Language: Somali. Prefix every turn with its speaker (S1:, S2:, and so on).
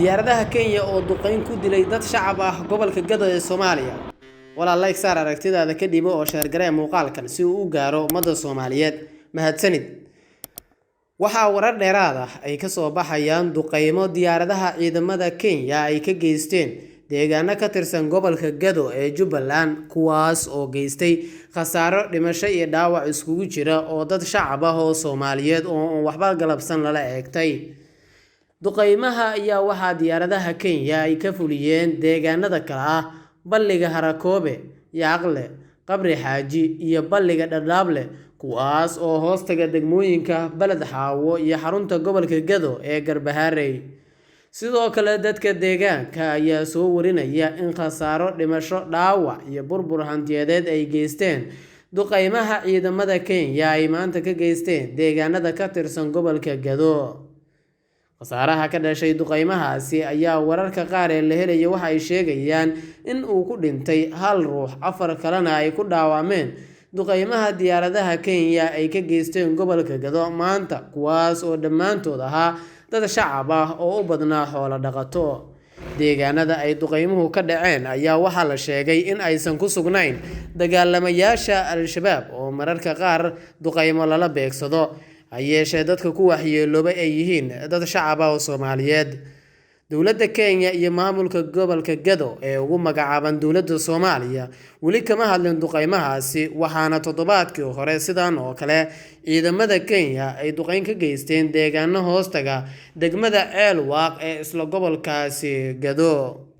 S1: Diyaaradaha Kenya oo duqeyn ku dilay dad shacab ah gobolka Gado ee Soomaaliya. Walaalay saar aragtidaada ka dib oo share garee muuqaalkan si uu u gaaro ummadda Soomaaliyeed. Mahadsanid. Waxaa warar dheeraad ah ay ka soo baxayaan duqeymo diyaaradaha ciidamada Kenya ay ka geysteen deegaano ka tirsan gobolka Gado ee Jubbaland kuwaas oo geystay khasaaro dhimasho iyo dhaawac isugu jira oo dad shacab ah oo Soomaaliyeed oo waxba galabsan lala eegtay. Duqeymaha ayaa waxaa diyaaradaha Kenya ay ka fuliyeen deegaanada kala ah Balliga Harakoobe, Yaaqle, Qabri Xaaji iyo Balliga Dhadhaable kuwaas oo hoostaga degmooyinka Balad Xaawo iyo xarunta gobolka Gado ee Garbaharey. Sidoo kale dadka deegaanka ayaa soo warinaya in khasaaro dhimasho dhaawac iyo burbur hantiyadeed ay geysteen duqeymaha ciidamada Kenya ay maanta ka geysteen deegaanada ka tirsan gobolka Gado. Khasaaraha ka dhashay duqeymahaasi ayaa wararka qaar ee la helay waxa ay sheegayaan in uu ku dhintay hal ruux, afar kalena ay ku dhaawacmeen duqeymaha diyaaradaha Kenya ay ka geysteen gobolka Gado maanta kuwaas oo dhammaantood ahaa dad shacab ah oo u badnaa xoolo dhaqato. Deegaanada ay duqeymuhu ka dhaceen ayaa waxaa la sheegay in aysan ku sugnayn dagaalamayaasha Al-Shabaab oo mararka qaar duqeymo lala beegsado. Hayeeshee dadka ku waxyeeloobay ay yihiin dad shacab ah oo Soomaaliyeed. Dowladda Kenya iyo maamulka gobolka Gado ee ugu magacaaban dowladda Soomaaliya weli kama hadlin duqeymahaasi waxaana toddobaadkii hore sidan oo kale ciidamada Kenya ay duqeyn ka geysteen deegaano hoostaga degmada Ceelwaaq ee isla gobolkaasi Gado.